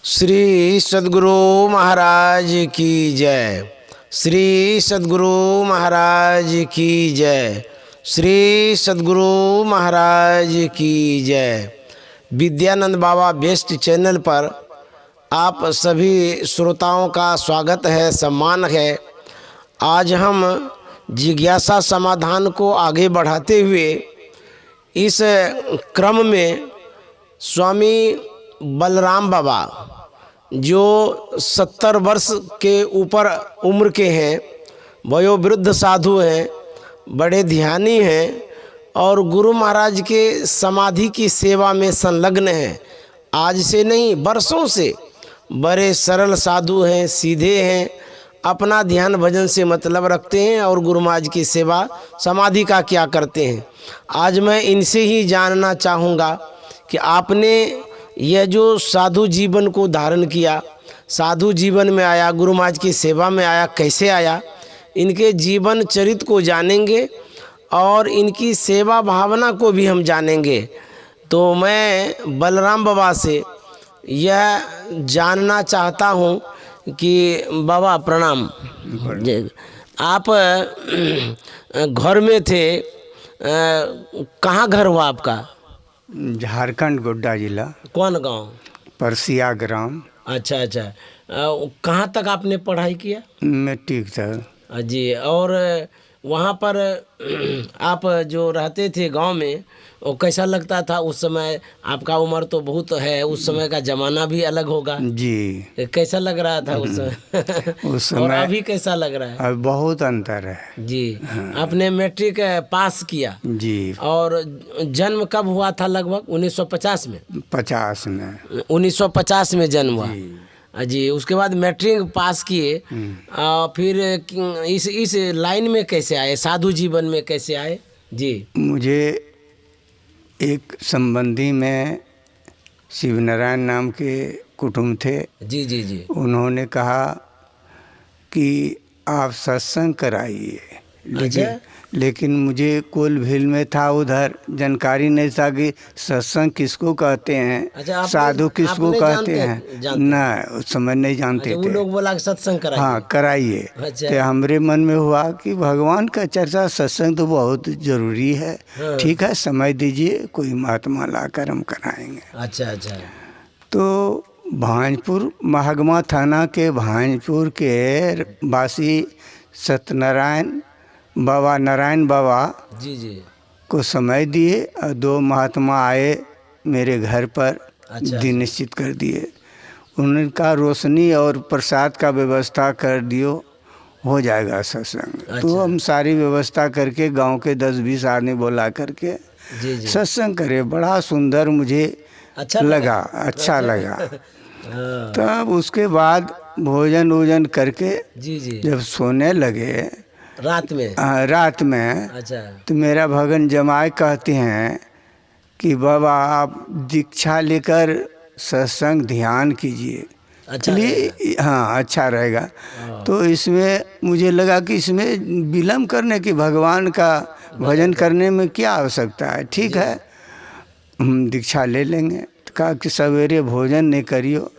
श्री सद्गुरु महाराज की जय। श्री सद्गुरु महाराज की जय। श्री सद्गुरु महाराज की जय। विद्यानंद बाबा बेस्ट चैनल पर आप सभी श्रोताओं का स्वागत है, सम्मान है। आज हम जिज्ञासा समाधान को आगे बढ़ाते हुए इस क्रम में स्वामी बलराम बाबा जो 70 वर्ष के ऊपर उम्र के हैं, वयोवृद्ध साधु हैं, बड़े ध्यानी हैं और गुरु महाराज के समाधि की सेवा में संलग्न हैं। आज से नहीं, वर्षों से बड़े सरल साधु हैं, सीधे हैं, अपना ध्यान भजन से मतलब रखते हैं और गुरु महाराज की सेवा समाधि का क्या करते हैं। आज मैं इनसे ही जानना चाहूँगा कि आपने यह जो साधु जीवन को धारण किया, साधु जीवन में आया, गुरु महाराज की सेवा में आया, कैसे आया, इनके जीवन चरित्र को जानेंगे और इनकी सेवा भावना को भी हम जानेंगे। तो मैं बलराम बाबा से यह जानना चाहता हूँ कि बाबा प्रणाम। आप घर में थे, कहाँ घर हुआ आपका? झारखंड, गोड्डा जिला। कौन गांव? परसिया ग्राम। अच्छा अच्छा। कहाँ तक आपने पढ़ाई किया? मैट्रिक तक। जी। और वहाँ पर आप जो रहते थे गांव में, वो कैसा लगता था उस समय? आपका उम्र तो बहुत है, उस समय का ज़माना भी अलग होगा जी। कैसा लग रहा था उस समय? उस समय और अभी कैसा लग रहा है? अब बहुत अंतर है जी। आपने मैट्रिक पास किया जी। और जन्म कब हुआ था? लगभग 1950 में। 50 में। 1950 में जन्म हुआ जी। उसके बाद मैट्रिक पास किए, फिर इस लाइन में कैसे आए, साधु जीवन में कैसे आए? जी। मुझे एक संबंधी में शिवनारायण नाम के कुटुंब थे। जी जी जी। उन्होंने कहा कि आप सत्संग कराइए, लेकिन मुझे कोलभील में था, उधर जानकारी नहीं था कि सत्संग किसको कहते हैं। अच्छा, साधु किसको कहते हैं ना, उस समय नहीं जानते थे। वो लोग बोला कि सत्संग कराइए। हाँ, कराइए। तो हमरे मन में हुआ कि भगवान का चर्चा, सत्संग तो बहुत जरूरी है। ठीक है, समय दीजिए, कोई महात्मा लाकर हम कराएंगे। अच्छा अच्छा। तो भांजपुर, महागमा थाना के भांजपुर के वासी सत्यनारायण बाबा, नारायण बाबा जी जी को समय दिए और 2 महात्मा आए मेरे घर पर। अच्छा, दिन निश्चित कर दिए, उनका रोशनी और प्रसाद का व्यवस्था कर दियो, हो जाएगा सत्संग। अच्छा। तो हम सारी व्यवस्था करके गांव के 10-20 आदमी बुला करके सत्संग करे। बड़ा सुंदर मुझे अच्छा लगा। तब उसके बाद भोजन वोजन करके जब सोने लगे रात में अच्छा। तो मेरा भगन जमाई कहते हैं कि बाबा आप दीक्षा लेकर सत्संग ध्यान कीजिए। अच्छा हाँ, अच्छा रहेगा। तो इसमें मुझे लगा कि इसमें विलम्ब करने की, भगवान का भजन करने में क्या आवश्यकता है। ठीक है, हम दीक्षा ले लेंगे। तो कहा कि सवेरे भोजन नहीं करियो।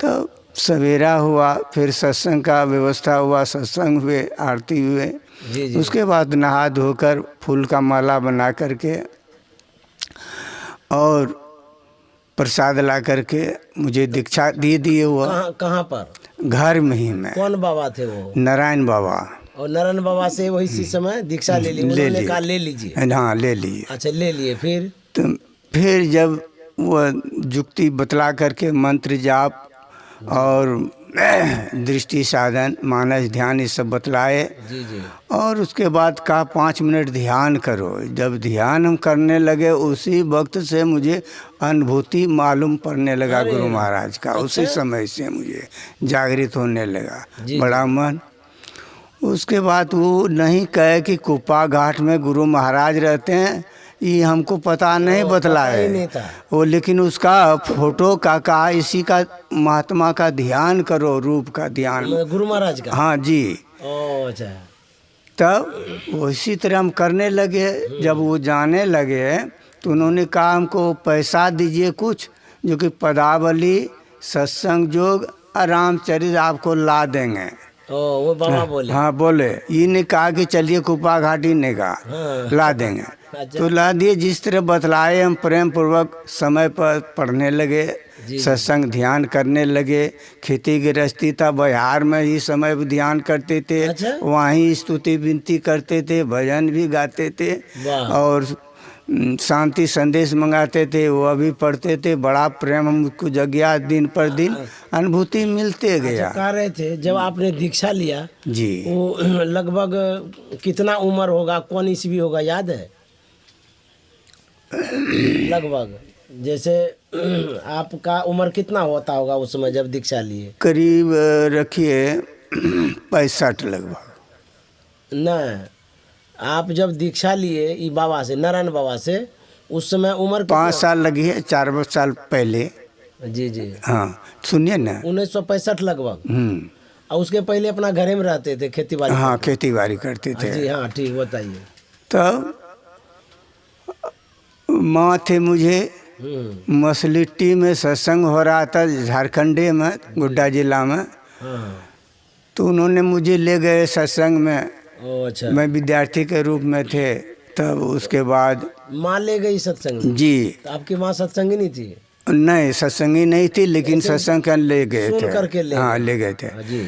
तो सवेरा हुआ, फिर सत्संग का व्यवस्था हुआ, सत्संग हुए, आरती हुए। उसके बाद नहा धोकर फूल का माला बना करके और प्रसाद ला करके मुझे दीक्षा दिए हुआ। कहाँ पर? घर में ही। मैं कौन बाबा थे वो? नारायण बाबा। और नारायण बाबा से वही समय दीक्षा ले ली? उन्होंने कहा ले लीजिए। हाँ, ले लिए। अच्छा, ले लिए। फिर जब वो जुक्ति बतला करके मंत्र जाप और दृष्टि साधन, मानस ध्यान, ये सब बतलाए। और उसके बाद कहा 5 मिनट ध्यान करो। जब ध्यान हम करने लगे, उसी वक्त से मुझे अनुभूति मालूम पड़ने लगा गुरु महाराज का। उसी समय से मुझे जागृत होने लगा बड़ा मन। उसके बाद वो नहीं कहे कि कुप्पा घाट में गुरु महाराज रहते हैं, ये हमको पता नहीं बतलाए वो, लेकिन उसका फोटो का कहा इसी का महात्मा का ध्यान करो, रूप का ध्यान, गुरु महाराज का। हाँ जी। अच्छा। तब उसी तरह हम करने लगे। जब वो जाने लगे तो उन्होंने कहा हमको पैसा दीजिए कुछ, जो कि पदावली सत्संग जोग और रामचरित आपको ला देंगे। ओ वो बाबा बोले। हाँ बोले, ये ने कहा कि चलिए कुपा घाटी ने कहा हाँ। ला देंगे। अच्छा। तो ला दिए। जिस तरह बतलाए हम प्रेम पूर्वक समय पर पढ़ने लगे, जी। सत्संग ध्यान करने लगे। खेती गृहस्थी था, बिहार में ही समय पर ध्यान करते थे। अच्छा। वहीं स्तुति विनती करते थे, भजन भी गाते थे वाह। और शांति संदेश मंगाते थे, वह भी पढ़ते थे। बड़ा प्रेम हमको जगया, दिन पर दिन अनुभूति मिलते गया। अच्छा, कह रहे थे जब आपने दीक्षा लिया जी। वो लगभग कितना उम्र होगा, कौन ईस्वी होगा, याद है? लगभग जैसे आपका उम्र कितना होता होगा उस समय जब दीक्षा लिए? करीब रखिए 65 लगभग। न आप जब दीक्षा लिए ई बाबा से, नारायण बाबा से, उस समय उम्र 5 साल लगी है, 4 साल पहले। जी जी। हाँ सुनिए ना। 1965 लगभग। और उसके पहले अपना घरे में रहते थे, खेती बाड़ी? हाँ खेती बाड़ी करते थे। जी हाँ, ठीक, बताइए। तब माँ थे मुझे मसलिट्टी में सत्संग हो रहा था, झारखंडे में, गोड्डा जिला में। हाँ। तो उन्होंने मुझे ले गए सत्संग में। ओ अच्छा। मैं विद्यार्थी के रूप में थे। तब उसके बाद माँ ले गई सत्संग में? जी। तो आपकी माँ सत्संगी नहीं थी? नहीं सत्संगी नहीं थी, लेकिन सत्संग कर ले गए सुन थे। करके ले हाँ गए। ले गए थे। हाँ, जी।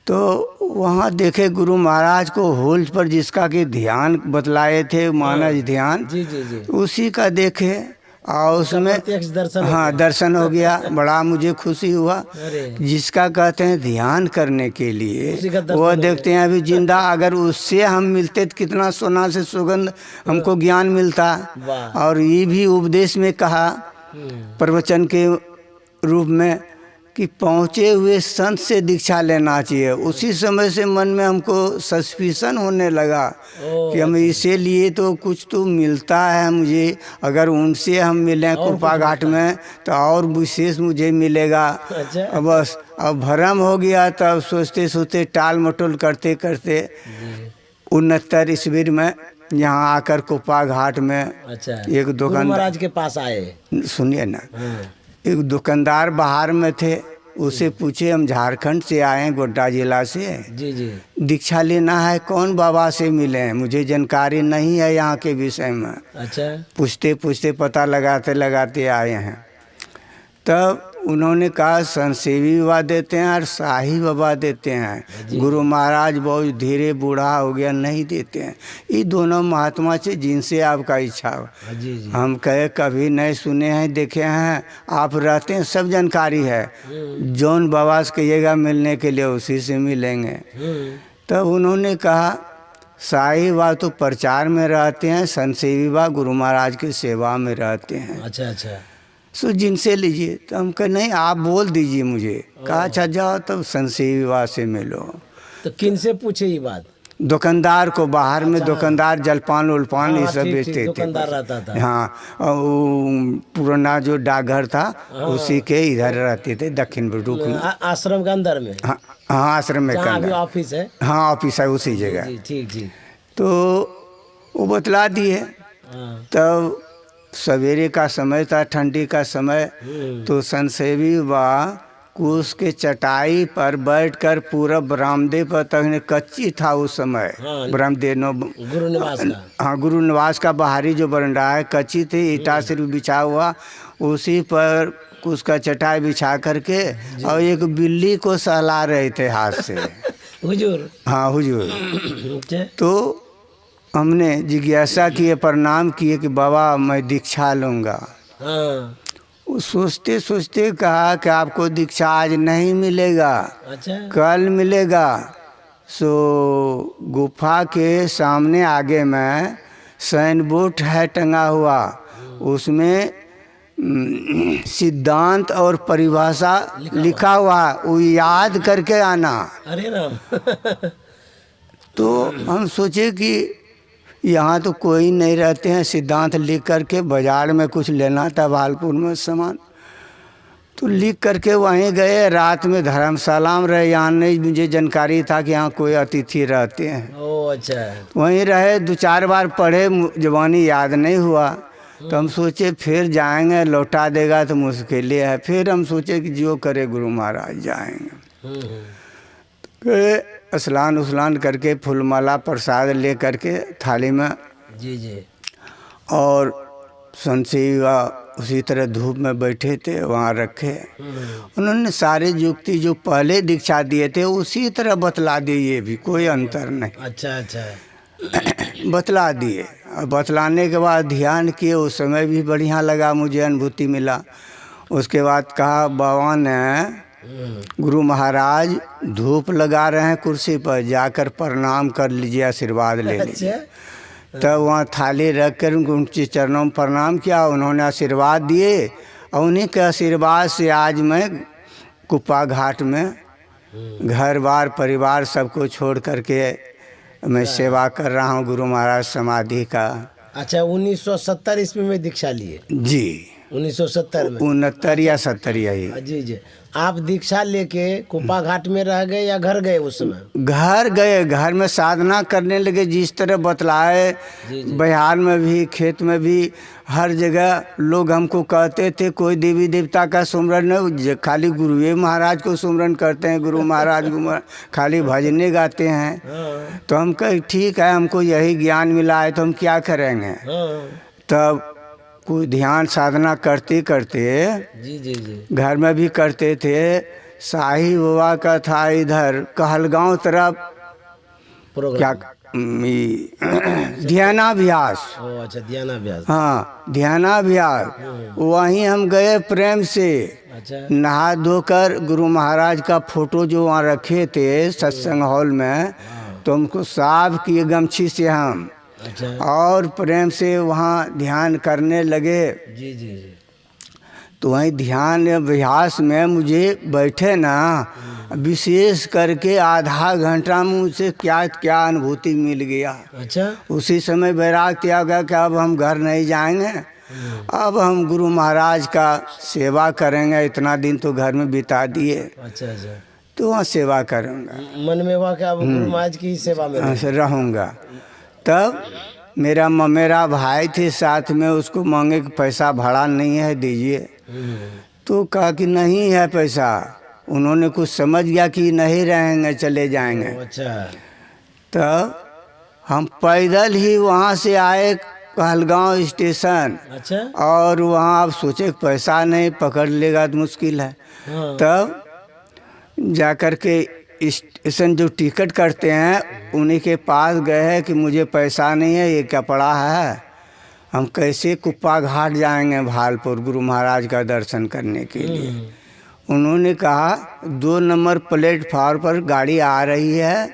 तो वहाँ देखे गुरु महाराज को होल पर जिसका कि ध्यान बतलाए थे, मानस ध्यान, जी जी जी। उसी का देखे और उसमें प्रत्यक्ष दर्शन हो हाँ गया। दर्शन हो गया। बड़ा मुझे खुशी हुआ। अरे। जिसका कहते हैं ध्यान करने के लिए उसी का दर्शन वह हो देखते हैं अभी जिंदा, अगर उससे हम मिलते तो कितना सोना से सुगंध हमको ज्ञान मिलता। वाह। और ये भी उपदेश में कहा प्रवचन के रूप में कि पहुँचे हुए संत से दीक्षा लेना चाहिए। उसी समय से मन में हमको सस्पिशन होने लगा कि हम इसे लिए तो कुछ तो मिलता है मुझे, अगर उनसे हम मिलें कुपा घाट में तो और विशेष मुझे मिलेगा। अच्छा। अब बस अब भरम हो गया। तब सोचते सोचते टाल मटोल करते करते 69 ईस्वी में यहाँ आकर कुपा घाट में अच्छा, एक गुरु दुकान, महाराज के पास आए। सुनिए ना, हाँ। एक दुकानदार बाहर में थे। उसे पूछे हम झारखंड से आए हैं, गोड्डा जिला से, जी जी। दीक्षा लेना है, कौन बाबा से मिले हैं, मुझे जानकारी नहीं है यहाँ के विषय में। अच्छा। पूछते पूछते पता लगाते लगाते आए हैं। तब उन्होंने कहा संसेवी बाबा देते हैं और शाही बाबा देते हैं, गुरु महाराज बहुत धीरे बूढ़ा हो गया, नहीं देते हैं। ये दोनों महात्मा से जिनसे आपका इच्छा हो। जी जी। हम कहे कभी नहीं सुने हैं देखे हैं, आप रहते हैं सब जानकारी है, जौन बाबा से कहिएगा मिलने के लिए उसी से मिलेंगे। तब उन्होंने कहा शाही बाबा तो प्रचार में रहते हैं, संसेवी बाबा गुरु महाराज की सेवा में रहते हैं। अच्छा अच्छा। सो जिनसे लीजिए। तो हम कहे नहीं आप बोल दीजिए मुझे। कहा अच्छा जाओ तब संसेवी बाबा से मिलो। तो किन से पूछे ये बात? दुकानदार को, बाहर में दुकानदार जलपान उलपान ये सब ठीक, बेचते थे। दुकानदार रहता था। हाँ और वो पुराना जो डाकघर था उसी के इधर रहते थे, दक्षिण बुडूक में। आश्रम के अंदर में? हाँ हाँ आश्रम में जहाँ अभी अंदर। ऑफिस है? हाँ ऑफिस है उसी जगह। जी ठीक जी। तो वो बतला दिए। हाँ। तब सवेरे का समय था, ठंडी का समय। तो संसेवी बाबा कुश के चटाई पर बैठकर पूरा बरामदे पर तक, कच्ची था उस समय बरामदे, गुरु निवास का। हाँ गुरु निवास का बाहरी जो बरंडा है कच्ची थी, ईटा सिर्फ बिछा हुआ, उसी पर कुश का चटाई बिछा करके और एक बिल्ली को सहला रहे थे हाथ से। हुजूर? हाँ हुजूर। तो हमने जिज्ञासा किए, प्रणाम किए कि बाबा मैं दीक्षा लूँगा। हाँ। वो सोचते सोचते कहा कि आपको दीक्षा आज नहीं मिलेगा, अच्छा। कल मिलेगा। सो गुफा के सामने आगे में साइन बोर्ड है टंगा हुआ, उसमें सिद्धांत और परिभाषा लिखा हुआ, वो याद करके आना। अरे राम। तो हम सोचे कि यहाँ तो कोई नहीं रहते हैं, सिद्धांत लिख करके बाज़ार में कुछ लेना था भालपुर में सामान, तो लिख करके वहीं गए। रात में धर्मशाला में रहे, यहाँ नहीं मुझे जानकारी था कि यहाँ कोई अतिथि रहते हैं। ओ अच्छा। वहीं रहे, 2-4 बार पढ़े, जवानी याद नहीं हुआ। तो हम सोचे फिर जाएंगे, लौटा देगा तो मुश्किल ही है। फिर हम सोचे कि जो करे गुरु महाराज जाएंगे। तो स्नान उसलान करके फूलमाला प्रसाद ले करके थाली में, जी जी, और संसेवा उसी तरह धूप में बैठे थे वहाँ रखे। उन्होंने सारे युक्ति जो पहले दीक्षा दिए थे उसी तरह बतला दिए, ये भी कोई अंतर नहीं। अच्छा अच्छा, बतला दिए। और बतलाने के बाद ध्यान किए, उस समय भी बढ़िया लगा, मुझे अनुभूति मिला। उसके बाद कहा बाबा ने गुरु महाराज धूप लगा रहे हैं कुर्सी पर, जाकर प्रणाम कर लीजिए, आशीर्वाद ले लीजिए। तब वहाँ थाली रख कर उनके चरणों में प्रणाम किया, उन्होंने आशीर्वाद दिए। और उन्हीं के आशीर्वाद से आज मैं कुप्पा घाट में घर बार परिवार सबको छोड़ करके मैं सेवा कर रहा हूँ गुरु महाराज समाधि का। अच्छा, 1970 ईस्वी में दीक्षा लिए? जी, 1970 में, 69 या 70 यही। जी जी। आप दीक्षा लेके कुप्पा घाट में रह गए या घर गए उस समय? घर गए, घर में साधना करने लगे जिस तरह बतलाए। बिहार में भी, खेत में भी, हर जगह लोग हमको कहते थे कोई देवी देवता का सुमरन नहीं, खाली गुरुए महाराज को सुमरन करते हैं, गुरु महाराज खाली भजने गाते हैं। तो हम कहे ठीक है, हमको यही ज्ञान मिला है तो हम क्या करेंगे। तब कोई ध्यान साधना करते करते, जी जी जी, घर में भी करते थे। शाही बाबा का था इधर कहलगांव तरफ क्या ध्यानाभ्यास। अच्छा, ध्यानाभ्यास। हाँ, ध्यानाभ्यास। वहीं हम गए प्रेम से। अच्छा, नहा धोकर गुरु महाराज का फोटो जो वहाँ रखे थे सत्संग हॉल में, तो हमको साफ किए गमछी से हम। अच्छा, और प्रेम से वहाँ ध्यान करने लगे। जी जी जी। तो वहीं ध्यान अभ्यास में मुझे बैठे ना, विशेष करके आधा घंटा में मुझे क्या क्या अनुभूति मिल गया। अच्छा, उसी समय बैराग त्याग गया कि अब हम घर नहीं जाएंगे, अब हम गुरु महाराज का सेवा करेंगे। इतना दिन तो घर में बिता दिए, अच्छा अच्छा, तो वहाँ सेवा करूँगा, मन में हुआ कि अब गुरु महाराज की सेवा में रहूँगा। तब मेरा भाई थे साथ में, उसको मांगे कि पैसा भाड़ा नहीं है दीजिए। तो कहा कि नहीं है पैसा। उन्होंने कुछ समझ गया कि नहीं रहेंगे, चले जाएंगे। अच्छा, तब हम पैदल ही वहाँ से आए कहलगांव स्टेशन। अच्छा, और वहाँ आप सोचे पैसा नहीं, पकड़ लेगा तो मुश्किल है। तब जा कर के स्टेशन जो टिकट करते हैं उन्हीं के पास गए कि मुझे पैसा नहीं है, ये क्या पड़ा है, हम कैसे कुप्पा घाट जाएंगे भालपुर गुरु महाराज का दर्शन करने के लिए। उन्होंने कहा 2 नंबर प्लेटफार्म पर गाड़ी आ रही है,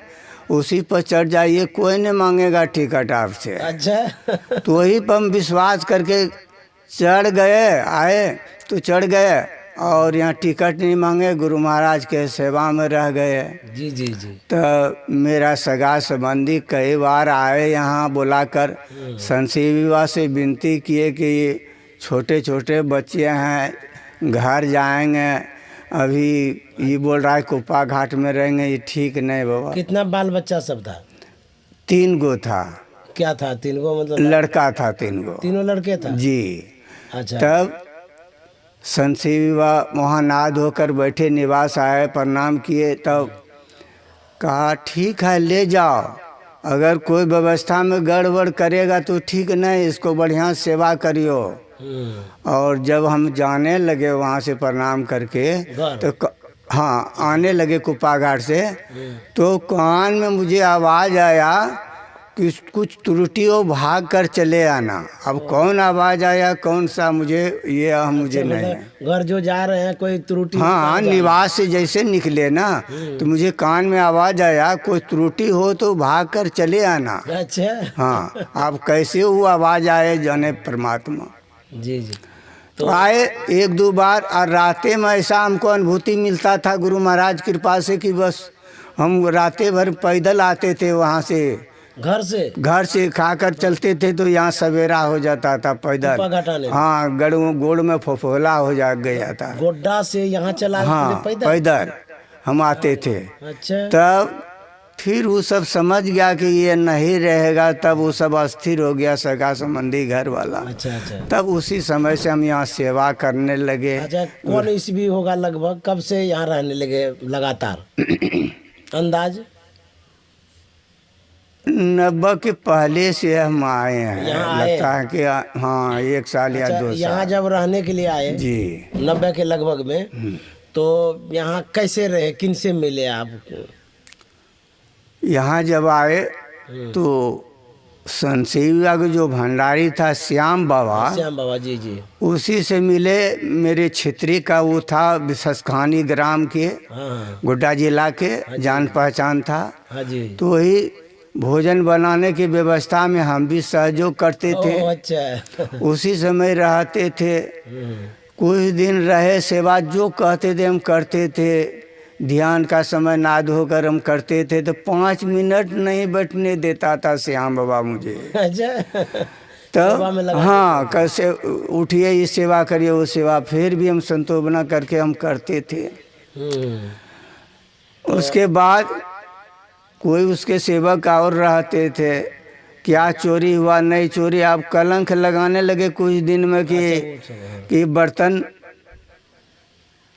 उसी पर चढ़ जाइए, कोई नहीं मांगेगा टिकट आपसे। अच्छा, तो वही पर हम विश्वास करके चढ़ गए, आए तो चढ़ गए और यहाँ टिकट नहीं मांगे, गुरु महाराज के सेवा में रह गए। जी जी जी। तो मेरा सगा संबंधी कई बार आए यहाँ बुलाकर, संसेवा से विनती किए कि ये छोटे छोटे बच्चे हैं, घर जाएंगे, अभी ये बोल रहा है कुप्पा घाट में रहेंगे, ये ठीक नहीं बाबा। कितना बाल बच्चा सब था? 3 गो था। क्या था 3 गो? मतलब लड़का था 3 गो। तीनों लड़के था? जी। अच्छा। तब संसेवा वहाँ नहा धोकर बैठे, निवास आए, प्रणाम किए। तब कहा ठीक है ले जाओ, अगर कोई व्यवस्था में गड़बड़ करेगा तो ठीक नहीं, इसको बढ़िया सेवा करियो। और जब हम जाने लगे वहाँ से प्रणाम करके, तो हाँ आने लगे कुप्पा घाट से, तो कान में मुझे आवाज़ आया कि कुछ त्रुटि हो, भाग कर चले आना। अब कौन आवाज़ आया, कौन सा, मुझे मुझे नहीं है। घर जो जा रहे हैं कोई त्रुटि? हाँ, निवास से जैसे निकले ना, तो मुझे कान में आवाज़ आया कोई त्रुटि हो तो भाग कर चले आना। अच्छा। हाँ, अब कैसे वो आवाज़ आए जाने परमात्मा। जी जी। तो आए 1-2 बार, और रातें में ऐसा हमको अनुभूति मिलता था गुरु महाराज कृपा से कि बस हम रातें भर पैदल आते थे वहाँ से, घर से खाकर चलते थे, तो यहाँ सवेरा हो जाता था पैदल। हाँ, गोड़ में फफोला हो गया था। गोड्डा से यहाँ चला? हाँ, पैदल हम आते थे। अच्छा। तब फिर वो सब समझ गया कि ये नहीं रहेगा, तब वो सब अस्थिर हो गया, सगा संबंधी घर वाला। अच्छा अच्छा। तब उसी समय से हम यहाँ सेवा करने लगे। अच्छा, कौन ईस्वी होगा लगभग, कब से यहाँ रहने लगे लगातार? अंदाज 90 के पहले से हम आए हैं। यहाँ आए? लगता है कि हाँ 1 साल या 2 यहाँ साल। जब रहने के लिए आए जी 90 के लगभग में, तो यहाँ कैसे रहे, किन से मिले आप? यहाँ जब आए तो संसेविया के जो भंडारी था श्याम बाबा, श्याम बाबा, जी जी। उसी से मिले। मेरे क्षेत्रीय का वो था, विशस्खानी ग्राम के, हाँ गोड्डा जिला के, जान पहचान था। हाँ जी। तो वही भोजन बनाने की व्यवस्था में हम भी सहयोग करते थे। ओह, अच्छा। उसी समय रहते थे। कुछ दिन रहे, सेवा जो कहते थे हम करते थे। ध्यान का समय ना धोकर हम करते थे, तो 5 मिनट नहीं बैठने देता था श्याम बाबा मुझे। अच्छा। सेवा में तब लगा हाँ, कैसे उठिए, ये सेवा करिए, वो सेवा, फिर भी हम संतोषना करके हम करते थे। उसके बाद कोई उसके सेवक और रहते थे, क्या चोरी हुआ नहीं चोरी, आप कलंक लगाने लगे कुछ दिन में कि बर्तन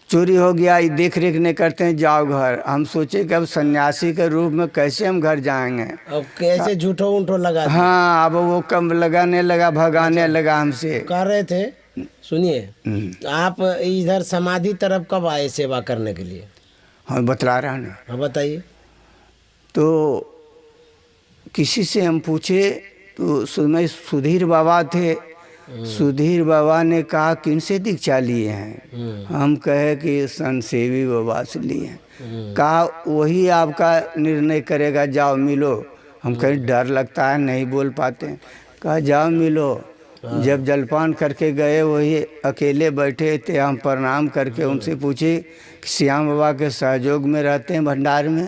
चोरी हो गया, देख रेख नहीं करते हैं, जाओ घर। हम सोचे कि अब सन्यासी के रूप में कैसे हम घर जाएंगे। अब कैसे झूठो उठो लगा दिया? हाँ, अब वो कम लगाने लगा, भगाने लगा हमसे। कह रहे थे, सुनिए, आप इधर समाधि तरफ कब आए सेवा करने के लिए? हाँ, बतला रहा ना। हाँ बताइए। तो किसी से हम पूछे तो उसमें सुधीर बाबा थे। सुधीर बाबा ने कहा किनसे दीक्षा लिए हैं? हम कहे कि संसेवी बाबा से लिए हैं। कहा वही आपका निर्णय करेगा, जाओ मिलो। हम कहीं डर लगता है, नहीं बोल पाते। कहा जाओ मिलो। जब जलपान करके गए, वही अकेले बैठे थे। हम प्रणाम करके उनसे पूछे कि श्याम बाबा के सहयोग में रहते हैं भंडार में,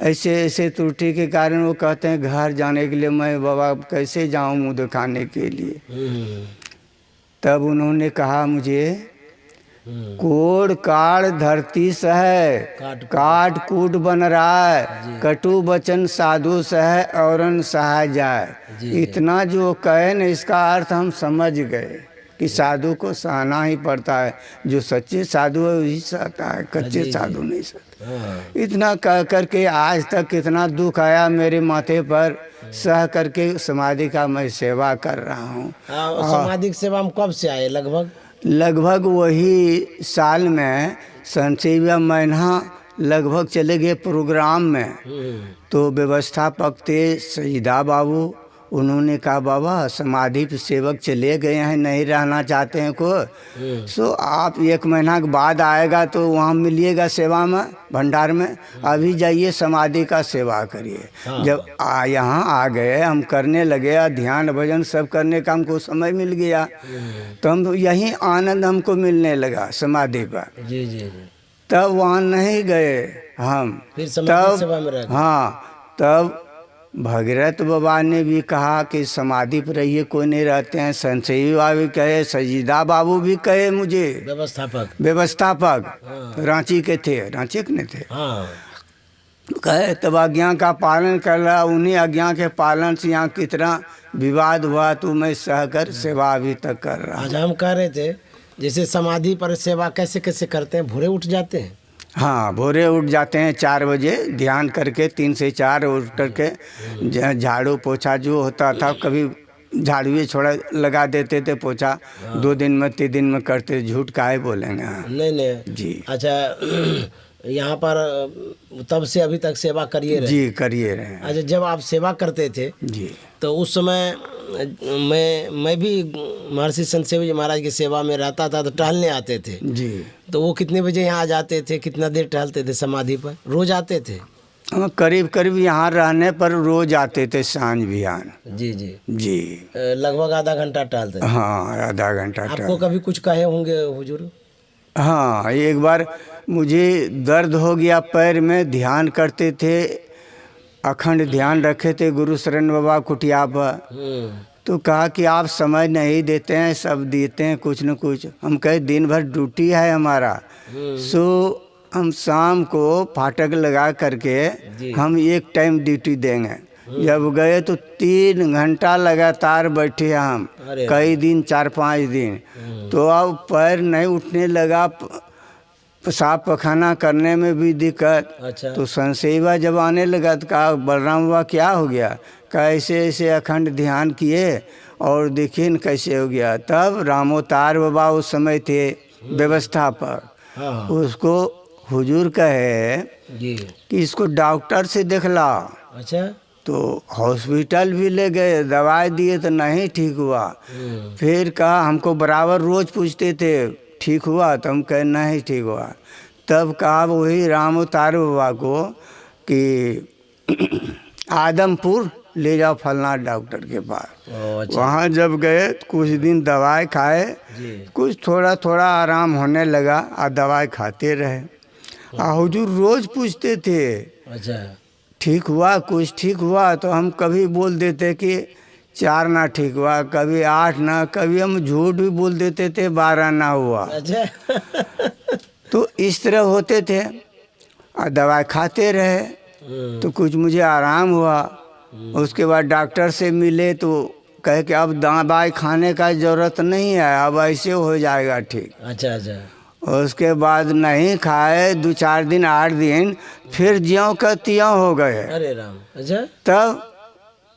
ऐसे ऐसे त्रुटि के कारण वो कहते हैं घर जाने के लिए मैं बाबा कैसे जाऊं मुँह दिखाने के लिए। तब उन्होंने कहा मुझे, कोड़ काड़ धरती सह, काट कूट बन रहा है, कटु वचन साधु सह औरन सहा जाए। इतना जो कहे न, इसका अर्थ हम समझ गए कि साधु को सहना ही पड़ता है। जो सच्चे साधु है वही सहता है, कच्चे साधु नहीं सहता। इतना कह करके आज तक कितना दुख आया मेरे माथे पर, सह करके समाधि का मैं सेवा कर रहा हूँ। समाधि सेवा हम कब से आए? लगभग वही साल में संसेविया महीना लगभग चले गए प्रोग्राम में। तो व्यवस्थापक थे सईदा बाबू, उन्होंने कहा बाबा समाधि पे सेवक चले गए हैं, नहीं रहना चाहते हैं को, सो आप 1 महीना के बाद आएगा तो वहाँ मिलिएगा सेवा में, भंडार में। अभी जाइए समाधि का सेवा करिए। जब यहाँ आ गए, हम करने लगे, ध्यान भजन सब करने का हमको समय मिल गया। तो हम यही आनंद हमको मिलने लगा समाधि पर। जी जी। तब वहाँ नहीं गए हम, फिर समाधि सेवा में रह गए। हाँ, तब भगीरथ बाबा ने भी कहा कि समाधि पर रहिए, कोई नहीं रहते हैं। संसेवी बाबा भी कहे, सजीदा बाबू भी कहे मुझे, व्यवस्थापक रांची के थे, रांची के नहीं थे। कहे तब आज्ञा का पालन कर रहा, उन्हीं आज्ञा के पालन से यहाँ कितना विवाद हुआ, तो मैं सहकर सेवा अभी तक कर रहा। आज हम कह रहे थे जैसे समाधि पर सेवा कैसे कैसे करते हैं, भोरे उठ जाते हैं? हाँ, भोरे उठ जाते हैं 4 बजे, ध्यान करके 3 से 4 उठ करके झाड़ू पोछा जो होता था, कभी झाड़ू छोड़ा लगा देते थे, पोछा 2 दिन में 3 दिन में करते। झूठ काहे बोलेंगे? नहीं जी। अच्छा, यहाँ पर तब से अभी तक सेवा करिए रहे? जी, करिए रहे। अच्छा, जब आप सेवा करते थे जी, तो उस समय मैं भी महर्षि संत सेवी जी महाराज की सेवा में रहता था, तो टहलने आते थे जी। तो वो कितने बजे यहाँ आ जाते थे, कितना देर टहलते थे समाधि पर? रोज आते थे? करीब करीब यहाँ रहने पर रोज आते थे, सांझ बिहान। जी जी जी। लगभग आधा घंटा टहलते थे? हाँ, आधा घंटा। आपको कभी कुछ कहे होंगे हुजूर? हाँ, एक बार मुझे दर्द हो गया पैर में, ध्यान करते थे, अखंड ध्यान रखे थे गुरु शरण बाबा कुटिया पर। तो कहा कि आप समय नहीं देते हैं, सब देते हैं कुछ न कुछ। हम कहे दिन भर ड्यूटी है हमारा। सो हम शाम को फाटक लगा करके जी। हम एक टाइम ड्यूटी देंगे। जब गए तो 3 घंटा लगातार बैठे हम, अरे कई दिन 4-5 दिन। तो अब पैर नहीं उठने लगा, पेशाब पखाना करने में भी दिक्कत। अच्छा। तो संसेवा जब आने लगा तो कहा बलराम बाबा क्या हो गया? कहा ऐसे ऐसे अखंड ध्यान किए और देखिए न कैसे हो गया। तब रामोतार बाबा उस समय थे व्यवस्था पर, हाँ उसको हुजूर कहे जी। कि इसको डॉक्टर से दिखला। अच्छा। तो हॉस्पिटल भी ले गए, दवाई दिए तो नहीं ठीक हुआ। फिर कहा, हमको बराबर रोज़ पूछते थे ठीक हुआ, तो हम कहे नहीं ठीक हुआ। तब कहा वही राम अवतार बाबा को कि आदमपुर ले जाओ फलना डॉक्टर के पास। अच्छा। वहाँ जब गए कुछ दिन दवाई खाए, जी। कुछ थोड़ा थोड़ा आराम होने लगा और दवाई खाते रहे। हुजूर रोज़ पूछते थे अच्छा। ठीक हुआ, कुछ ठीक हुआ? तो हम कभी बोल देते कि 4 ना ठीक हुआ, कभी 8 ना, कभी हम झूठ भी बोल देते थे 12 ना हुआ। अच्छा। तो इस तरह होते थे और दवाई खाते रहे। तो कुछ मुझे आराम हुआ। उसके बाद डॉक्टर से मिले तो कहे कि अब दवाई खाने का ज़रूरत नहीं है, अब ऐसे हो जाएगा ठीक। अच्छा। अच्छा। उसके बाद नहीं खाए 2-4 दिन 8 दिन, फिर ज्यों का त्यों हो गए। अरे राम। अच्छा। तब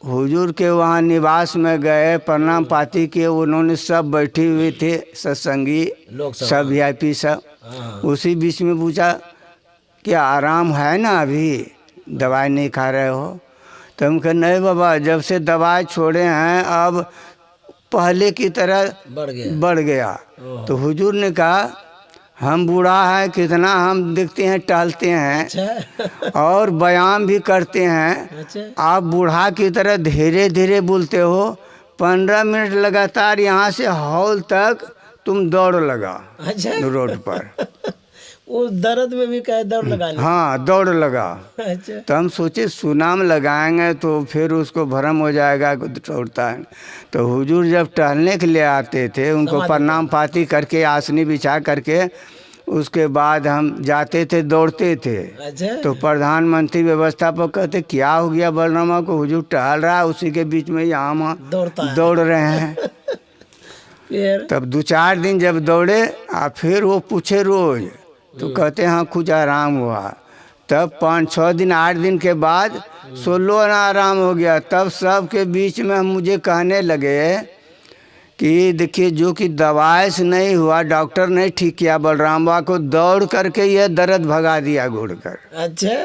हुजूर के वहाँ निवास में गए, प्रणाम पाती किए। उन्होंने सब बैठे हुए थे सत्संगी लोग सब VIP सब। हाँ। उसी बीच में पूछा क्या आराम है ना, अभी दवाई नहीं खा रहे हो? तो हम कहे नहीं बाबा, जब से दवाई छोड़े हैं अब पहले की तरह बढ़ गया। तो हुजूर ने कहा हम बूढ़ा है, कितना हम देखते हैं टहलते हैं। अच्छा। और व्यायाम भी करते हैं। अच्छा। आप बूढ़ा की तरह धीरे धीरे बोलते हो। 15 मिनट लगातार यहाँ से हॉल तक तुम दौड़ लगा। अच्छा। रोड पर। वो दर्द में भी कहे दौड़ लगाने। हाँ दौड़ लगा। अच्छा। तो हम सोचे सुनाम लगाएंगे तो फिर उसको भरम हो जाएगा, दौड़ता है। तो हुजूर जब टहलने के लिए आते थे, उनको प्रणाम पाती करके आसनी बिछा करके उसके बाद हम जाते थे, दौड़ते थे। अच्छा। तो प्रधानमंत्री व्यवस्था पर कहते क्या हो गया बलरामा को? हुजूर टहल रहा है, उसी के बीच में यहाँ दौड़ रहे हैं। फिर तब 2-4 दिन जब दौड़े फिर वो पूछे रोज, तो कहते हाँ कुछ आराम हुआ। तब 5-6 दिन 8 दिन के बाद 16 ना आराम हो गया। तब सब के बीच में हम मुझे कहने लगे कि देखिए जो कि दवाई से नहीं हुआ, डॉक्टर नहीं ठीक किया बलराम बाबा को, दौड़ करके ये दर्द भगा दिया घुड़ कर। अच्छा।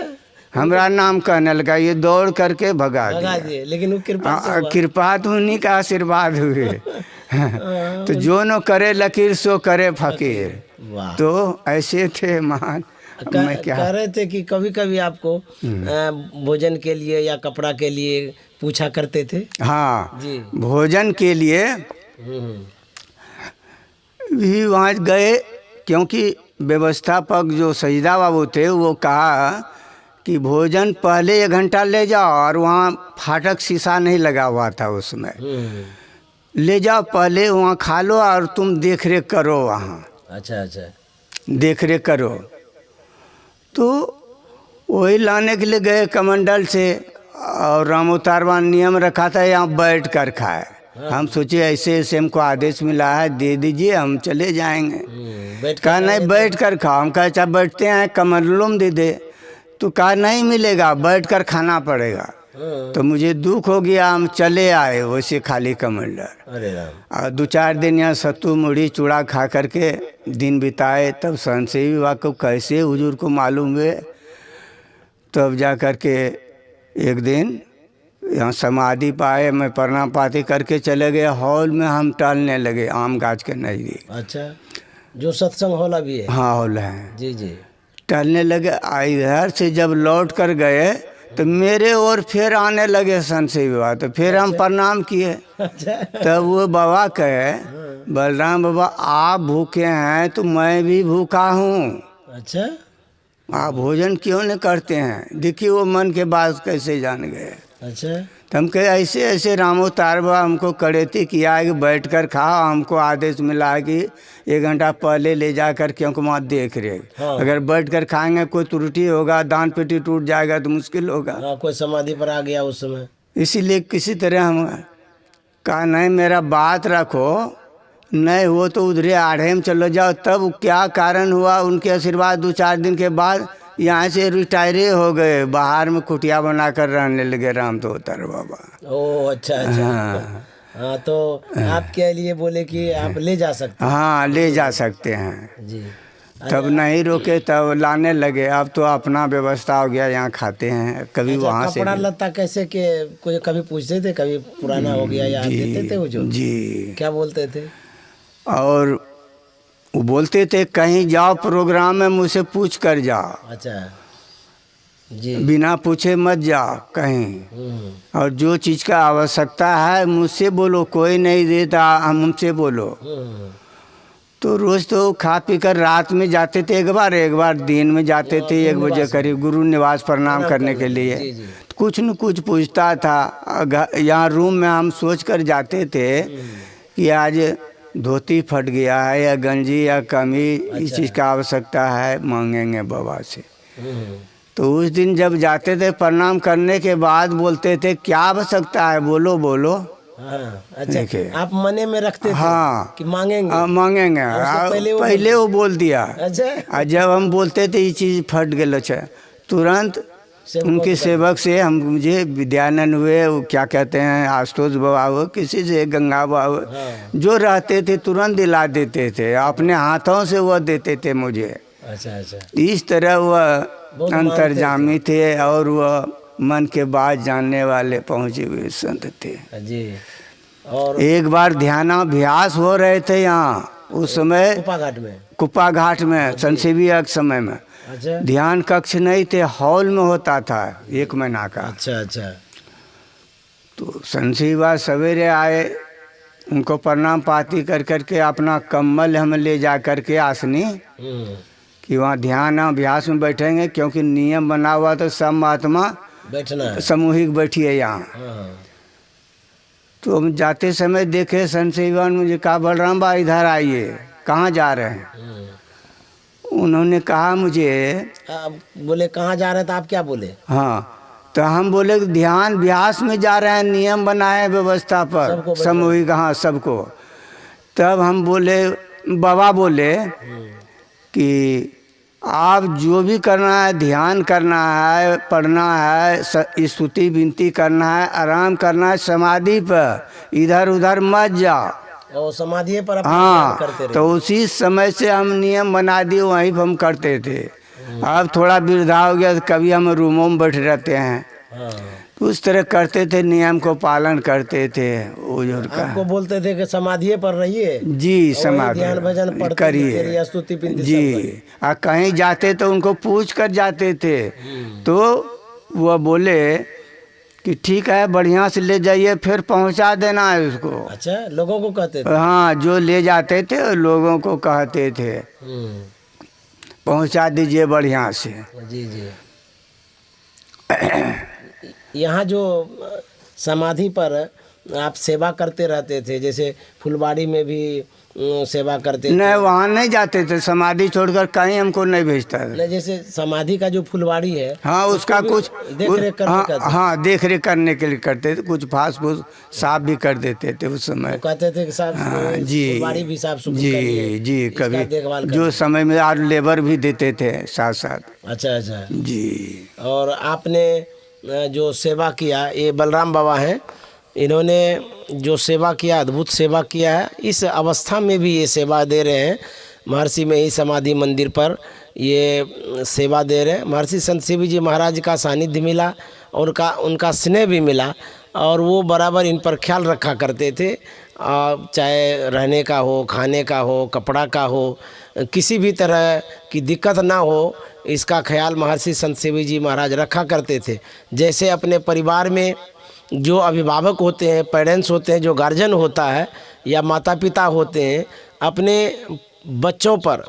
हमारा नाम कहने लगा, ये दौड़ करके भगा दिए। लेकिन वो कृपा से हुआ। कृपा तो उन्हीं का आशीर्वाद हुए। तो जो न करे लकीर सो करे फकीर। वाह। तो ऐसे थे महान। मैं क्या कह रहे थे कि कभी कभी आपको भोजन के लिए या कपड़ा के लिए पूछा करते थे। हाँ जी। भोजन के लिए भी वहाँ गए, क्योंकि व्यवस्थापक जो सजदा बाबू थे वो कहा कि भोजन पहले 1 घंटा ले जाओ, और वहाँ फाटक शीशा नहीं लगा हुआ था उसमें, ले जाओ पहले वहाँ खा लो और तुम देख रेख करो वहाँ। अच्छा। अच्छा। देख रेख करो। तो वही लाने के लिए गए कमंडल से, और रामोतारवान नियम रखा था यहाँ बैठ कर खाए। हम सोचे ऐसे ऐसे हमको आदेश मिला है, दे दीजिए हम चले जाएंगे। कहा नहीं बैठ कर खाओ। हम कहा अच्छा बैठते हैं, कमंडलम दे दे। तो कहा नहीं मिलेगा, बैठ कर खाना पड़ेगा। तो मुझे दुख हो गया, हम चले आए वैसे खाली कमंडल। अरे राम। और 2-4 दिन यहाँ सत्तू मुढ़ी चूड़ा खा करके दिन बिताए। तब संशय बाबा को कैसे हुजूर को मालूम हुए। तब जा कर के एक दिन यहाँ समाधि पाए, मैं प्रणाम पाती करके चले गए। हॉल में हम टहलने लगे आम गाछ के नज़दीक। अच्छा। जो सत्संग हॉल अभी है। हाँ हॉल है। जी जी। टहलने लगे। इधर से जब लौट कर गए तो मेरे और फिर आने लगे संशय बाबा। तो फिर हम प्रणाम किए। अच्छा। तब वो बाबा कहे बलराम बाबा आप भूखे हैं तो मैं भी भूखा हूँ, अच्छा। आप भोजन क्यों नहीं करते हैं? देखिए वो मन के बात कैसे जान गए। अच्छा। तो हम कहे ऐसे ऐसे रामोतार बाबा हमको करे थे किया है कि बैठ कर खाओ, हमको आदेश मिला है कि 1 घंटा पहले ले जा कर क्योंकि वहाँ देख रहे। हाँ। अगर बैठ कर खाएंगे कोई त्रुटि होगा, दान पेटी टूट जाएगा तो मुश्किल होगा। हाँ, कोई समाधि पर आ गया उस समय। इसीलिए किसी तरह हम कहा नहीं मेरा बात रखो, नहीं हो तो उधरे आढ़े में चलो जाओ। तब क्या कारण हुआ, उनके आशीर्वाद 2-4 दिन के बाद यहाँ से रिटायरे हो गए, बाहर में कुटिया बनाकर रहने लगे राम तो उतर बाबा। ओह अच्छा अच्छा। हाँ। हाँ, तो आपके लिए बोले कि आप ले जा सकते हाँ ले जा सकते हैं। हैं। जी। तब नहीं रोके, तब लाने लगे। अब तो अपना व्यवस्था हो गया, यहाँ खाते हैं। कभी अच्छा, वहाँ से कपड़ा लत्ता कैसे के कोई कभी पूछते थे, कभी पुराना हो गया या देते थे वो जो? जी। क्या बोलते थे? और वो बोलते थे कहीं जाओ प्रोग्राम में मुझसे पूछ कर जाओ, अच्छा जी। बिना पूछे मत जाओ कहीं। और जो चीज़ का आवश्यकता है मुझसे बोलो, कोई नहीं देता हमसे बोलो। तो रोज़ तो खा पी कर रात में जाते थे, एक बार दिन में जाते थे 1 बजे करीब गुरु निवास प्रणाम करने के लिए। जी, जी। कुछ न कुछ पूछता था। यहाँ रूम में हम सोच कर जाते थे कि आज धोती फट गया है या गंजी या कमी, इस चीज़ का आवश्यकता है, मांगेंगे बाबा से। तो उस दिन जब जाते थे प्रणाम करने के बाद बोलते थे क्या आवश्यकता है, बोलो बोलो। हाँ, अच्छा, आप मने में रखते थे? हाँ कि मांगेंगे। मांगेंगे। पहले वो बोल दिया। अच्छा। और जब हम बोलते थे ये चीज़ फट गया, तुरंत उनके सेवक से हम मुझे विद्यानंद हुए, वो क्या कहते हैं आशुतोष बाबा हुए, किसी से गंगा बाबा हुए, जो रहते थे तुरंत दिला देते थे, अपने हाथों से वह देते थे मुझे। अच्छा अच्छा। इस तरह वह अंतर्जामी थे और वह मन के बात जानने वाले पहुँचे हुए संत थे जी। और एक बार ध्यानाभ्यास हो रहे थे यहाँ उस समय कुप्पा घाट में संसेवी के समय में। अच्छा। ध्यान कक्ष नहीं थे, हॉल में होता था 1 महीना का। अच्छा अच्छा। तो संसेवा सवेरे आए, उनको प्रणाम पाती कर करके अपना कम्बल हम ले जा करके आसनी कि वहाँ ध्यान अभ्यास में बैठेंगे, क्योंकि नियम बना हुआ तो सब महात्मा बैठना है, सामूहिक बैठिए यहाँ। तो हम जाते समय देखे संसेवा ने मुझे कहा बलराम भाई इधर आइए, कहाँ जा रहे हैं? उन्होंने कहा मुझे, बोले कहाँ जा रहे थे आप, क्या बोले? हाँ, तो हम बोले ध्यान अभ्यास में जा रहे हैं, नियम बनाए व्यवस्था पर सामूहिक, हाँ सबको। तब हम बोले, बाबा बोले कि आप जो भी करना है, ध्यान करना है, पढ़ना है, स्तुति विनती करना है, आराम करना है समाधि पर, इधर उधर मत जाओ। और समाधि पर हाँ करते रहे। तो उसी समय से हम नियम बना दिए, वहीं पर हम करते थे। अब थोड़ा वृद्धा हो गया तो कभी हम रूमों में बैठे रहते हैं। तो उस तरह करते थे, नियम को पालन करते थे। आपको बोलते थे कि समाधि पर रहिए जी, समाधि ध्यान भजन करिए स्तुति विनती जी। और कहीं जाते तो उनको पूछ कर जाते थे, तो वह बोले कि ठीक है बढ़िया से ले जाइए, फिर पहुंचा देना है उसको। अच्छा, लोगों को कहते थे? हाँ, जो ले जाते थे लोगों को कहते थे पहुंचा दीजिए बढ़िया से। जी जी। यहाँ जो समाधि पर आप सेवा करते रहते थे, जैसे फुलवाड़ी में भी सेवा करते थे? नहीं, वहाँ नहीं जाते थे, समाधि छोड़कर कहीं हमको नहीं भेजता था। जैसे समाधि का जो फुलवाड़ी है, हाँ उसका कुछ देख रेख करने हाँ देख रेख करने के लिए करते थे, कुछ फास फूस साफ भी कर देते थे उस समय। कहते थे कि साहब जी फुलवाड़ी भी साफ जी जी, कभी जो समय में और लेबर भी देते थे साथ साथ। अच्छा अच्छा जी। और आपने जो सेवा किया, ये बलराम बाबा हैं, इन्होंने जो सेवा किया, अद्भुत सेवा किया है। इस अवस्था में भी ये सेवा दे रहे हैं, महर्षि में ही समाधि मंदिर पर ये सेवा दे रहे हैं। महर्षि संत शिव जी महाराज का सानिध्य मिला और उनका स्नेह भी मिला, और वो बराबर इन पर ख्याल रखा करते थे। चाहे रहने का हो, खाने का हो, कपड़ा का हो, किसी भी तरह की दिक्कत ना हो, इसका ख्याल महर्षि संत शिव जी महाराज रखा करते थे। जैसे अपने परिवार में जो अभिभावक होते हैं, पेरेंट्स होते हैं, जो गार्जियन होता है या माता पिता होते हैं, अपने बच्चों पर,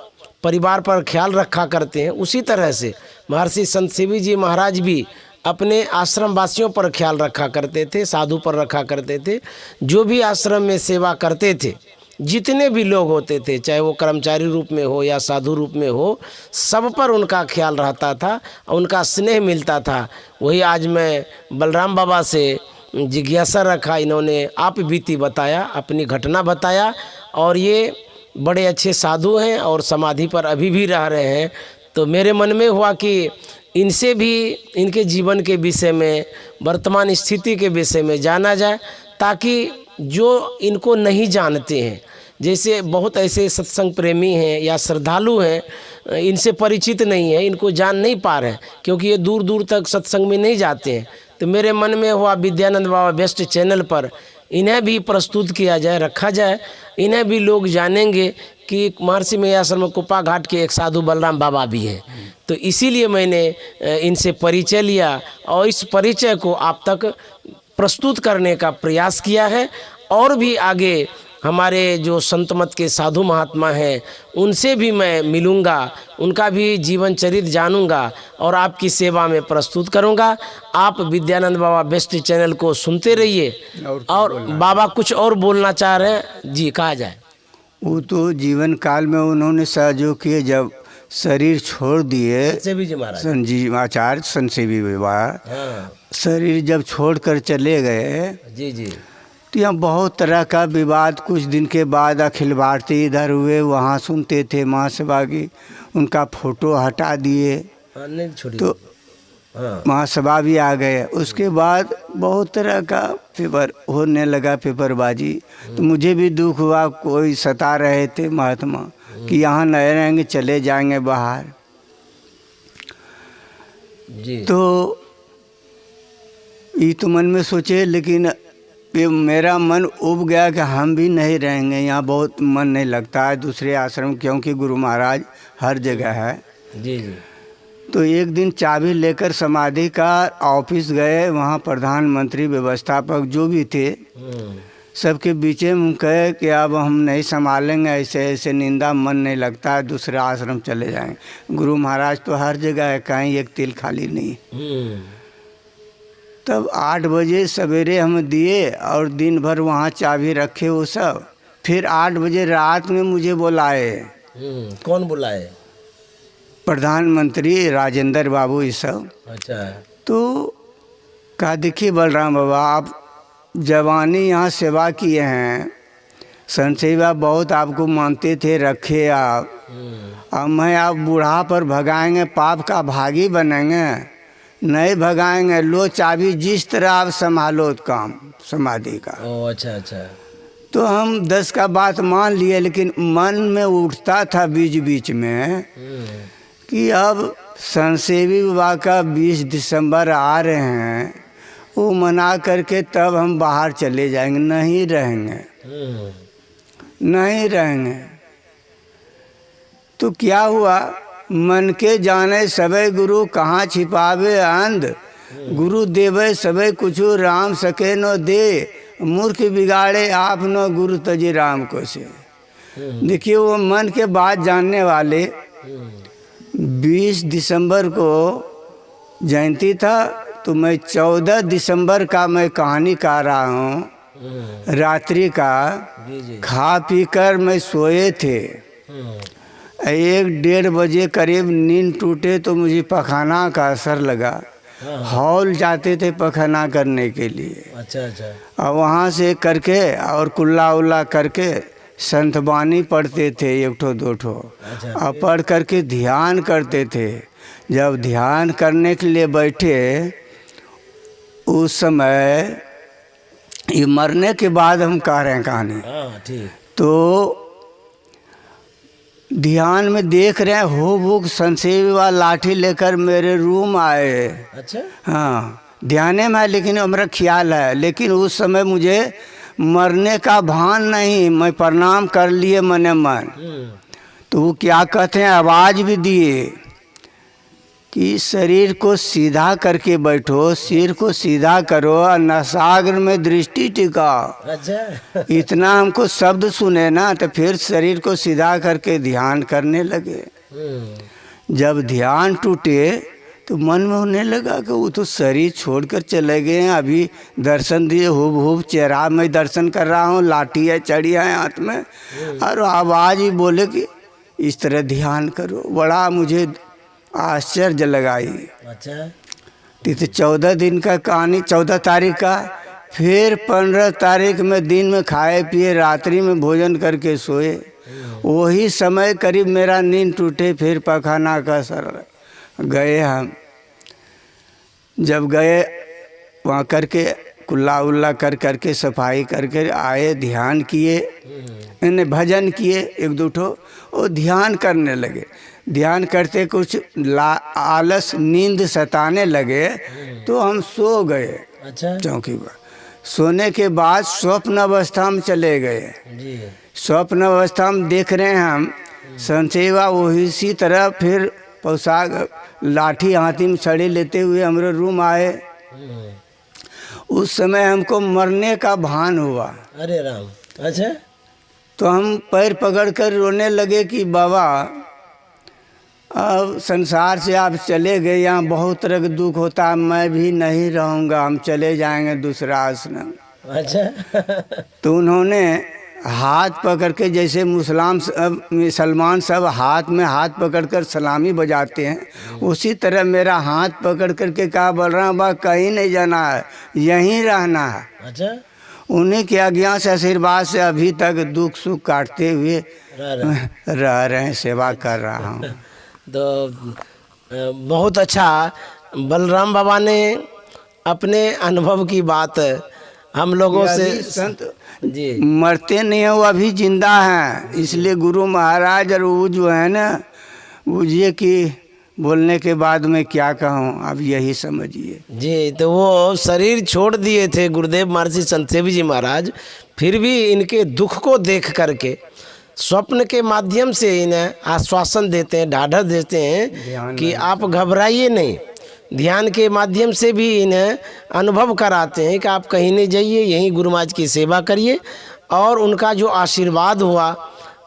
परिवार पर ख्याल रखा करते हैं, उसी तरह से महर्षि संत शिव जी महाराज भी अपने आश्रम वासियों पर ख्याल रखा करते थे, साधु पर रखा करते थे। जो भी आश्रम में सेवा करते थे, जितने भी लोग होते थे, चाहे वो कर्मचारी रूप में हो या साधु रूप में हो, सब पर उनका ख्याल रहता था, उनका स्नेह मिलता था। वही आज मैं बलराम बाबा से जिज्ञासा रखा, इन्होंने आप बीती बताया, अपनी घटना बताया, और ये बड़े अच्छे साधु हैं और समाधि पर अभी भी रह रहे हैं। तो मेरे मन में हुआ कि इनसे भी इनके जीवन के विषय में, वर्तमान स्थिति के विषय में जाना जाए, ताकि जो इनको नहीं जानते हैं, जैसे बहुत ऐसे सत्संग प्रेमी हैं या श्रद्धालु हैं, इनसे परिचित नहीं है, इनको जान नहीं पा रहे हैं, क्योंकि ये दूर दूर तक सत्संग में नहीं जाते हैं। तो मेरे मन में हुआ विद्यानंद बाबा बेस्ट चैनल पर इन्हें भी प्रस्तुत किया जाए, रखा जाए, इन्हें भी लोग जानेंगे कि महर्षि मैयाश्रम कुप्पा घाट के एक साधु बलराम बाबा भी हैं। तो इसीलिए मैंने इनसे परिचय लिया और इस परिचय को आप तक प्रस्तुत करने का प्रयास किया है। और भी आगे हमारे जो संत मत के साधु महात्मा हैं, उनसे भी मैं मिलूँगा, उनका भी जीवन चरित्र जानूँगा और आपकी सेवा में प्रस्तुत करूँगा। आप विद्यानंद बाबा बेस्ट चैनल को सुनते रहिए। और बाबा कुछ और बोलना चाह रहे हैं जी, कहा जाए। वो तो जीवन काल में उन्होंने सहयोग किए, जब शरीर छोड़ दिए, संजीव आचार्य संसेवी बाबा शरीर जब छोड़कर चले गए, जी जी, तो यहाँ बहुत तरह का विवाद। कुछ दिन के बाद अखिल भारतीय इधर हुए, वहाँ सुनते थे महासभा की, उनका फोटो हटा दिए, तो महासभा भी आ गए। उसके बाद बहुत तरह का पेपर होने लगा, पेपरबाजी। तो मुझे भी दुख हुआ, कोई सता रहे थे महात्मा कि यहाँ नहीं रहेंगे, चले जाएंगे बाहर जी। तो ये तो मन में सोचे, लेकिन ये मेरा मन उब गया कि हम भी नहीं रहेंगे, यहाँ बहुत मन नहीं लगता है दूसरे आश्रम, क्योंकि गुरु महाराज हर जगह है जी जी। तो एक दिन चाबी लेकर समाधि का ऑफिस गए, वहाँ प्रधानमंत्री व्यवस्थापक जो भी थे सबके बीच में कहे कि अब हम नहीं संभालेंगे, ऐसे ऐसे निंदा, मन नहीं लगता है, दूसरा आश्रम चले जाएंगे। गुरु महाराज तो हर जगह है, कहीं एक तिल खाली नहीं। तब 8 बजे सवेरे हम दिए और दिन भर वहाँ चाबी रखे वो सब। फिर 8 बजे रात में मुझे बुलाए। कौन बुलाए? प्रधानमंत्री राजेंद्र बाबू ये सब। अच्छा। तो कहा देखिए बलराम बाबा, आप जवानी यहाँ सेवा किए हैं, संत सेवा बहुत आपको मानते थे, रखे आप। अब मैं आप बूढ़ा पर भगाएंगे, पाप का भागी बनेंगे, नहीं भगाएंगे। लो चाबी, जिस तरह आप संभालो काम समाधि का। ओ अच्छा अच्छा। तो हम 10 का बात मान लिए, लेकिन मन में उठता था बीच बीच में कि अब संसेवी बाबा का 20 दिसंबर आ रहे हैं, वो मना करके तब हम बाहर चले जाएंगे, नहीं रहेंगे, नहीं रहेंगे। तो क्या हुआ, मन के जाने सबे गुरु, कहाँ छिपावे अंध, गुरु देवे सबे कुछु, राम सके न दे, मूर्ख बिगाड़े आप न, गुरु तजी राम को से। देखिए वो मन के बात जानने वाले। 20 दिसंबर को जयंती था, तो मैं 14 दिसंबर का मैं कहानी कह रहा हूँ। रात्रि का खा पी कर मैं सोए थे, 1-1:30 बजे करीब नींद टूटे, तो मुझे पखाना का असर लगा। हॉल जाते थे पखाना करने के लिए। अच्छा अच्छा। और वहाँ से करके और कुल्ला उल्ला करके संतबानी पढ़ते थे, 1-2 और पढ़ करके ध्यान करते थे। जब ध्यान करने के लिए बैठे, उस समय ये मरने के बाद हम कह रहे हैं कहानी। ठीक। तो ध्यान में देख रहे हैं, हो बुक संसेवी वाला लाठी लेकर मेरे रूम आए। अच्छा। हाँ, ध्यान में है, लेकिन हमारा ख्याल है, लेकिन उस समय मुझे मरने का भान नहीं। मैं प्रणाम कर लिए मने मन। तो वो क्या कहते हैं, आवाज़ भी दिए कि शरीर को सीधा करके बैठो, सिर को सीधा करो और नसाग्र में दृष्टि टिकाओ। अच्छा। इतना हमको शब्द सुने ना, तो फिर शरीर को सीधा करके ध्यान करने लगे। जब ध्यान टूटे तो मन में होने लगा कि वो तो शरीर छोड़कर चले गए हैं, अभी दर्शन दिए, हुब चेहरा में दर्शन कर रहा हूँ, लाठी है चढ़ी है हाथ में, और आवाज़ ही बोले कि इस तरह ध्यान करो। बड़ा मुझे आश्चर्य लगाई। अच्छा। तो 14 दिन का कहानी, 14 तारीख का। फिर 15 तारीख में दिन में खाए पिए, रात्रि में भोजन करके सोए। वही समय करीब मेरा नींद टूटे, फिर पखाना का सर गए हम। जब गए वहाँ करके कुल्ला उल्ला कर करके सफाई करके आए, ध्यान किए, इन्हें भजन किए एक दो ठो, और ध्यान करने लगे। ध्यान करते कुछ आलस नींद सताने लगे तो हम सो गए। अच्छा। चौकी पर सोने के बाद स्वप्न अवस्था में चले गए। जी। स्वप्न अवस्था में देख रहे हैं हम संसेवा, वही इसी तरह फिर पोशाक लाठी हाथी में छड़ी लेते हुए हमारे रूम आए। उस समय हमको मरने का भान हुआ। अरे राम। अच्छा। तो हम पैर पकड़कर रोने लगे कि बाबा अब संसार से आप चले गए, यहाँ बहुत तरह का दुख होता है, मैं भी नहीं रहूँगा, हम चले जाएंगे दूसरा आश्रम। अच्छा। तो उन्होंने हाथ पकड़ के, जैसे मुसलमान सब हाथ में हाथ पकड़कर सलामी बजाते हैं, उसी तरह मेरा हाथ पकड़ करके कहा, बलराम बा कहीं नहीं जाना है, यहीं रहना है। अच्छा। उन्हीं की आज्ञा से, आशीर्वाद से अभी तक दुख सुख काटते हुए रह रहे हैं, सेवा कर रहा हूँ। तो बहुत अच्छा, बलराम बाबा ने अपने अनुभव की बात हम लोगों से, संत जी, मरते नहीं हैं, वो अभी जिंदा हैं। इसलिए गुरु महाराज और वो जो है ना, बुझिए कि बोलने के बाद मैं क्या कहूँ, अब यही समझिए। जी। तो वो शरीर छोड़ दिए थे गुरुदेव महर्षि संत सेवी जी महाराज, फिर भी इनके दुख को देख करके स्वप्न के माध्यम से इन्हें आश्वासन देते हैं, ढाढ़स देते हैं कि आप घबराइए नहीं। ध्यान के माध्यम से भी इन्हें अनुभव कराते हैं कि आप कहीं नहीं जाइए, यहीं गुरु महाराज की सेवा करिए। और उनका जो आशीर्वाद हुआ,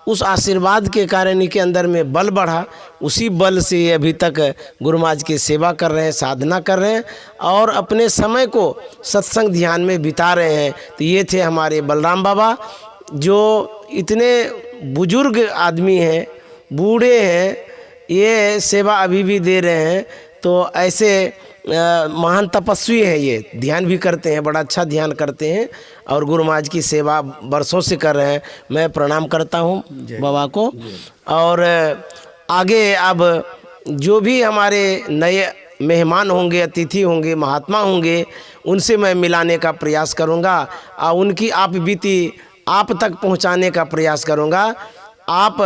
उस आशीर्वाद के कारण इनके अंदर में बल बढ़ा, उसी बल से ये अभी तक गुरु महाराज की सेवा कर रहे हैं, साधना कर रहे हैं और अपने समय को सत्संग ध्यान में बिता रहे हैं। तो ये थे हमारे बलराम बाबा, जो इतने बुजुर्ग आदमी हैं, बूढ़े हैं, ये सेवा अभी भी दे रहे हैं। तो ऐसे महान तपस्वी हैं, ये ध्यान भी करते हैं, बड़ा अच्छा ध्यान करते हैं और गुरु महाराज की सेवा बरसों से कर रहे हैं। मैं प्रणाम करता हूँ बाबा को। और आगे अब जो भी हमारे नए मेहमान होंगे, अतिथि होंगे, महात्मा होंगे, उनसे मैं मिलाने का प्रयास करूँगा और उनकी आप बीती आप तक पहुँचाने का प्रयास करूँगा। आप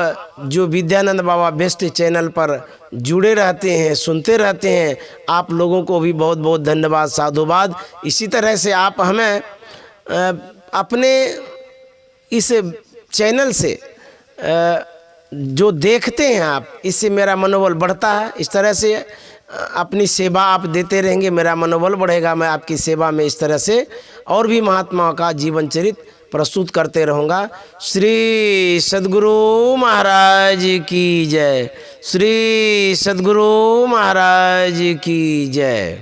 जो विद्यानंद बाबा बेस्ट चैनल पर जुड़े रहते हैं, सुनते रहते हैं, आप लोगों को भी बहुत बहुत धन्यवाद, साधुवाद। इसी तरह से आप हमें अपने इस चैनल से जो देखते हैं आप, इससे मेरा मनोबल बढ़ता है। इस तरह से अपनी सेवा आप देते रहेंगे, मेरा मनोबल बढ़ेगा। मैं आपकी सेवा में इस तरह से और भी महात्माओं का जीवन चरित्र प्रस्तुत करते रहूँगा। श्री सद्गुरु महाराज की जय। श्री सद्गुरु महाराज की जय।